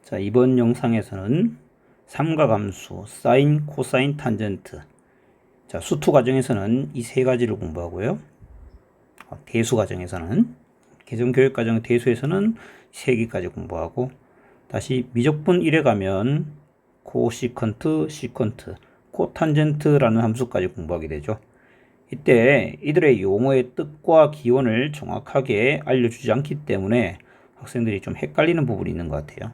자, 이번 영상에서는 삼각함수, 사인, 코사인, 탄젠트. 자, 수투 과정에서는 이 세 가지를 공부하고요. 대수 과정에서는, 개정교육과정 대수에서는 세 개까지 공부하고, 다시 미적분 1에 가면 코시컨트, 시컨트, 코탄젠트라는 함수까지 공부하게 되죠. 이때 이들의 용어의 뜻과 기원을 정확하게 알려주지 않기 때문에 학생들이 좀 헷갈리는 부분이 있는 것 같아요.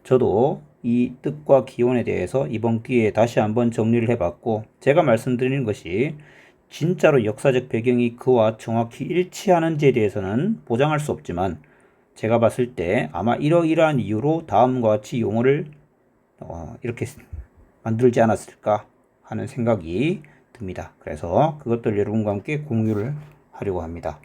저도 이 뜻과 기원에 대해서 이번 기회에 다시 한번 정리를 해봤고, 제가 말씀드리는 것이 진짜로 역사적 배경이 그와 정확히 일치하는지에 대해서는 보장할 수 없지만, 제가 봤을 때 아마 이러이러한 이유로 다음과 같이 용어를 이렇게 만들지 않았을까 하는 생각이 듭니다. 그래서 그것들 여러분과 함께 공유를 하려고 합니다.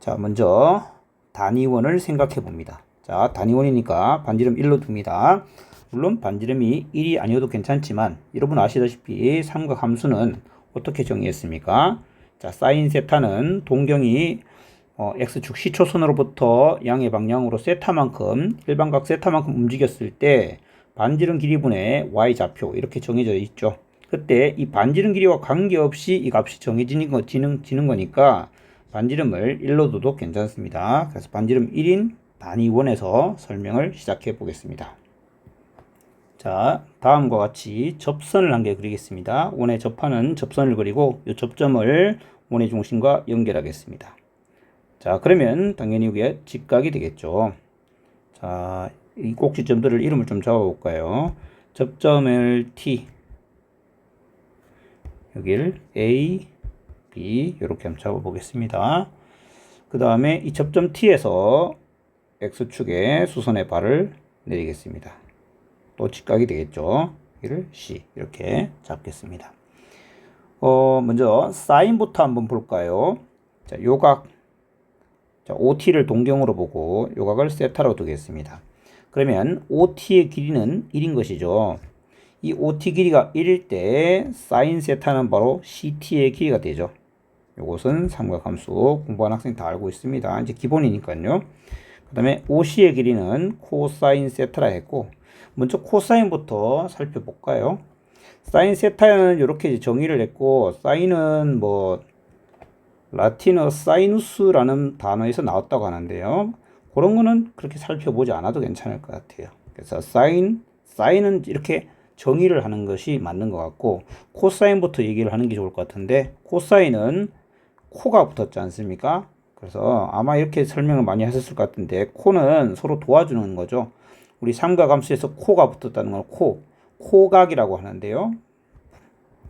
자, 먼저 단위원을 생각해 봅니다. 자, 단위원이니까 반지름 1로 둡니다. 물론 반지름이 1이 아니어도 괜찮지만, 여러분 아시다시피 삼각함수는 어떻게 정의했습니까? 자, 사인 세타는 동경이 x축 시초선으로부터 양의 방향으로 세타만큼, 일반각 세타만큼 움직였을 때 반지름 길이분의 y좌표, 이렇게 정해져 있죠. 그때 이 반지름 길이와 관계없이 이 값이 정해지는 거니까 반지름을 1로 둬도 괜찮습니다. 그래서 반지름 1인 단위원에서 설명을 시작해 보겠습니다. 자, 다음과 같이 접선을 한 개 그리겠습니다. 원에 접하는 접선을 그리고 이 접점을 원의 중심과 연결하겠습니다. 자, 그러면 당연히 이게 직각이 되겠죠. 자, 이 꼭지점들을 이름을 좀 잡아 볼까요? 접점을 T, 여기를 A, B 이렇게 한번 잡아 보겠습니다. 그 다음에 이 접점 T에서 X축에 수선의 발을 내리겠습니다. 또 직각이 되겠죠. 여기를 C 이렇게 잡겠습니다. 먼저 사인부터 한번 볼까요? 자, 요각, 자, OT를 동경으로 보고 요각을 세타로 두겠습니다. 그러면 OT의 길이는 1인 것이죠. 이 OT 길이가 1일 때 사인 세타는 바로 CT의 길이가 되죠. 요것은 삼각함수 공부한 학생 다 알고 있습니다. 이제 기본이니까요. 그 다음에 OC의 길이는 코사인 세타라 했고, 먼저 코사인부터 살펴볼까요? 사인 세타는 이렇게 정의를 했고, 사인은 라틴어 사이누스라는 단어에서 나왔다고 하는데요. 그런 거는 그렇게 살펴보지 않아도 괜찮을 것 같아요. 그래서 사인은 이렇게 정의를 하는 것이 맞는 것 같고, 코사인부터 얘기를 하는 게 좋을 것 같은데, 코사인은 코가 붙었지 않습니까? 그래서 아마 이렇게 설명을 많이 하셨을 것 같은데, 코는 서로 도와주는 거죠. 우리 삼각함수에서 코가 붙었다는 건 코각이라고 하는데요.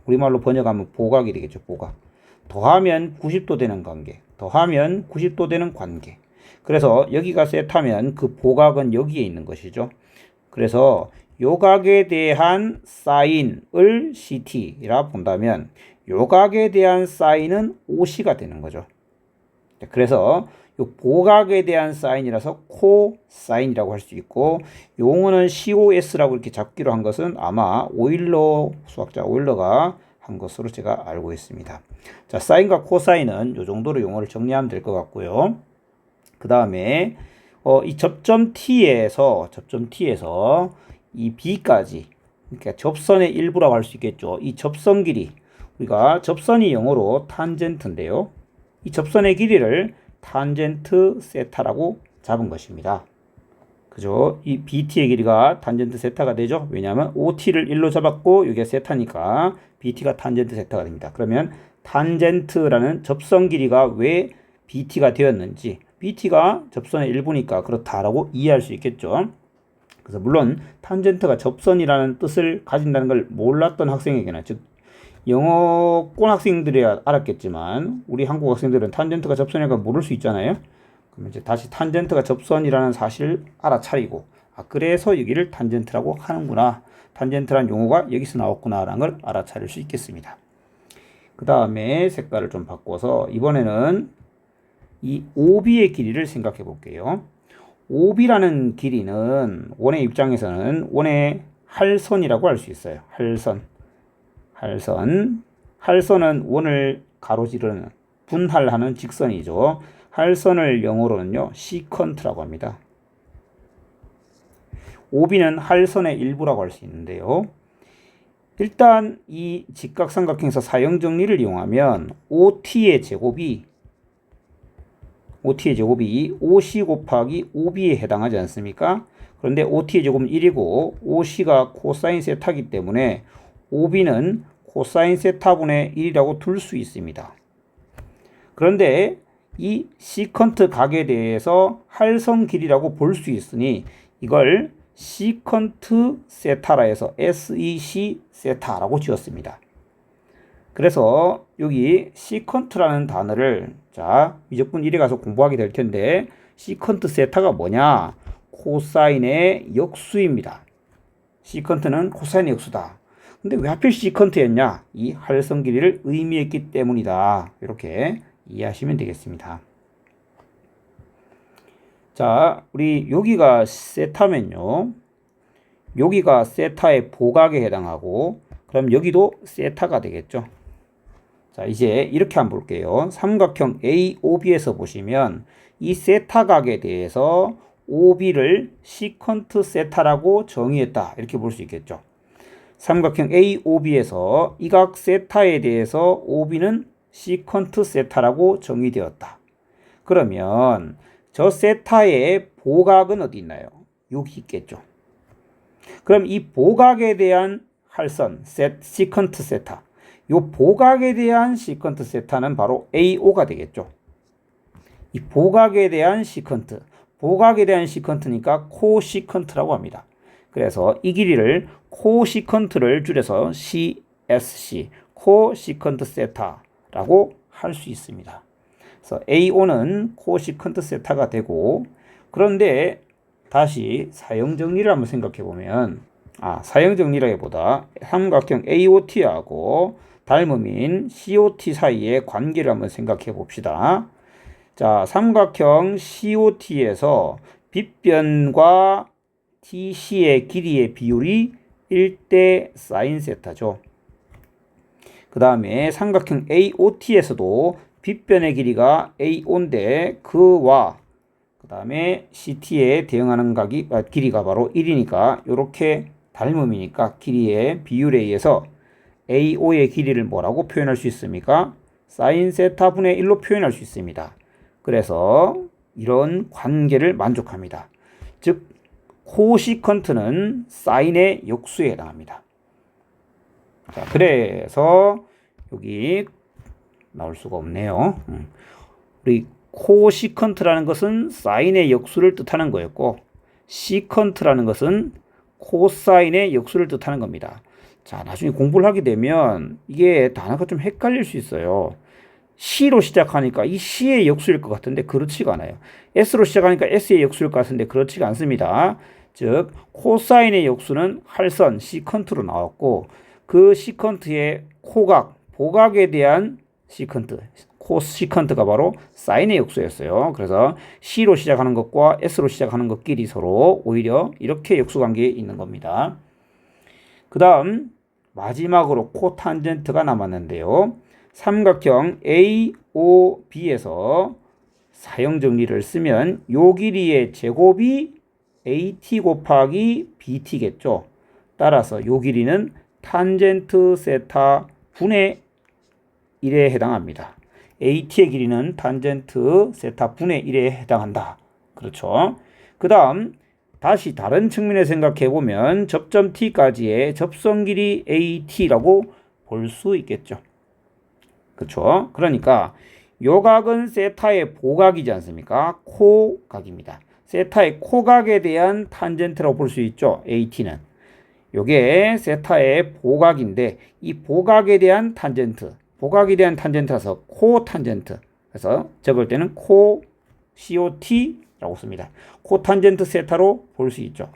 우리말로 번역하면 보각이 되겠죠, 보각. 더하면 90도 되는 관계, 더하면 90도 되는 관계. 그래서 여기가 세타면 그 보각은 여기에 있는 것이죠. 그래서 요각에 대한 사인을 CT라 본다면 요각에 대한 사인은 OC가 되는 거죠. 그래서 요 보각에 대한 사인이라서 코사인이라고 할 수 있고, 용어는 COS라고 이렇게 잡기로 한 것은 아마 수학자 오일러가 한 것으로 제가 알고 있습니다. 자, 사인과 코사인은 요 정도로 용어를 정리하면 될 것 같고요. 그 다음에 이 접점 T에서 이 B까지, 그러니까 접선의 일부라고 할 수 있겠죠. 이 접선 길이, 우리가 접선이 영어로 탄젠트인데요. 이 접선의 길이를 탄젠트 세타라고 잡은 것입니다. 그죠? 이 BT의 길이가 탄젠트 세타가 되죠. 왜냐하면 OT를 1로 잡았고 여기가 세타니까 BT가 탄젠트 세타가 됩니다. 그러면 탄젠트라는 접선 길이가 왜 BT가 되었는지, BT가 접선의 일부니까 그렇다라고 이해할 수 있겠죠. 그래서 물론 탄젠트가 접선이라는 뜻을 가진다는 걸 몰랐던 학생에게는, 즉 영어권 학생들이 알았겠지만 우리 한국 학생들은 탄젠트가 접선이라고 모를 수 있잖아요. 그럼 이제 다시 탄젠트가 접선이라는 사실을 알아차리고, 그래서 여기를 탄젠트라고 하는구나, 탄젠트라는 용어가 여기서 나왔구나 라는 걸 알아차릴 수 있겠습니다. 그 다음에 색깔을 좀 바꿔서 이번에는 이 OB의 길이를 생각해 볼게요. OB라는 길이는 원의 입장에서는 원의 할선이라고 할 수 있어요. 할선은 원을 가로지르는, 분할하는 직선이죠. 할선을 영어로는요, 시컨트라고 합니다. OB는 할선의 일부라고 할 수 있는데요. 일단 이 직각삼각형에서 사형정리를 이용하면 OT의 제곱이 OC 곱하기 OB에 해당하지 않습니까? 그런데 OT의 제곱은 1이고 OC가 코사인 세타이기 때문에 OB는 코사인 세타분의 1이라고 둘 수 있습니다. 그런데 이 시컨트 각에 대해서 할선 길이라고 볼 수 있으니 이걸 시컨트 세타라 해서 SEC 세타라고 지었습니다. 그래서 여기 시컨트라는 단어를 자 미적분 1에 가서 공부하게 될 텐데 시컨트 세타가 뭐냐? 코사인의 역수입니다. 시컨트는 코사인의 역수다. 근데 왜 하필 시컨트였냐? 이 할선 길이를 의미했기 때문이다. 이렇게 이해하시면 되겠습니다. 자, 우리 여기가 세타면요. 여기가 세타의 보각에 해당하고 그럼 여기도 세타가 되겠죠. 자, 이제 이렇게 한번 볼게요. 삼각형 AOB에서 보시면 이 세타각에 대해서 OB를 시컨트 세타라고 정의했다. 이렇게 볼 수 있겠죠. 삼각형 AOB에서 이 각 세타에 대해서 OB는 시컨트 세타라고 정의되었다. 그러면 저 세타의 보각은 어디 있나요? 여기 있겠죠. 그럼 이 보각에 대한 할선, 시컨트 세타. 이 보각에 대한 시컨트 세타는 바로 AO가 되겠죠. 이 보각에 대한 시컨트. 보각에 대한 시컨트니까 코시컨트라고 합니다. 그래서 이 길이를 코시컨트를 줄여서 CSC, 코시컨트 세타라고 할 수 있습니다. 그래서 AO는 코시컨트 세타가 되고 그런데 다시 사형 정리를 한번 생각해 보면 사형 정리라기보다 삼각형 AOT하고 닮음인 COT 사이의 관계를 한번 생각해 봅시다. 자, 삼각형 COT에서 빗변과 TC의 길이의 비율이 1대 사인 세타죠. 그 다음에 삼각형 AOT에서도 빗변의 길이가 AO인데 그와 그 다음에 CT에 대응하는 길이가 바로 1이니까 이렇게 닮음이니까 길이의 비율에 의해서 AO의 길이를 뭐라고 표현할 수 있습니까? 사인 세타 분의 1로 표현할 수 있습니다. 그래서 이런 관계를 만족합니다. 즉 코시컨트는 사인의 역수에 해당합니다. 자, 그래서 여기 나올 수가 없네요. 우리 코시컨트라는 것은 사인의 역수를 뜻하는 거였고 시컨트라는 것은 코사인의 역수를 뜻하는 겁니다. 자, 나중에 공부를 하게 되면 이게 단어가 좀 헷갈릴 수 있어요. C로 시작하니까 이 C의 역수일 것 같은데 그렇지가 않아요. S로 시작하니까 S의 역수일 것 같은데 그렇지가 않습니다. 즉 코사인의 역수는 할선 시컨트로 나왔고 그 시컨트의 코각, 보각에 대한 시컨트, 코시컨트가 바로 사인의 역수였어요. 그래서 C로 시작하는 것과 S로 시작하는 것끼리 서로 오히려 이렇게 역수관계에 있는 겁니다. 그 다음 마지막으로 코탄젠트가 남았는데요. 삼각형 AOB에서 사형 정리를 쓰면 요 길이의 제곱이 AT 곱하기 BT겠죠. 따라서 요 길이는 탄젠트 세타 분의 1에 해당합니다. AT의 길이는 탄젠트 세타 분의 1에 해당한다. 그렇죠. 그 다음 다시 다른 측면에 생각해 보면 접점 T까지의 접선 길이 AT라고 볼 수 있겠죠. 그렇죠. 그러니까 요 각은 세타의 보각이지 않습니까? 코각입니다. 세타의 코각에 대한 탄젠트라고 볼 수 있죠. AT는. 요게 세타의 보각인데 이 보각에 대한 탄젠트, 보각에 대한 탄젠트라서 코탄젠트. 그래서 적을 때는 코 COT라고 씁니다. 코탄젠트 세타로 볼 수 있죠.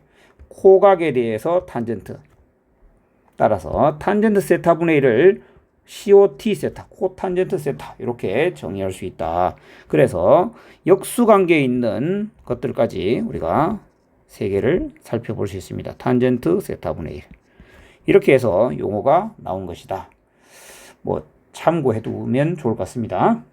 코각에 대해서 탄젠트. 따라서 탄젠트 세타분의 1을 COT 세타, 코탄젠트 세타 이렇게 정의할 수 있다. 그래서 역수관계에 있는 것들까지 우리가 3개를 살펴볼 수 있습니다. 탄젠트 세타분의 1 이렇게 해서 용어가 나온 것이다. 뭐 참고해 두면 좋을 것 같습니다.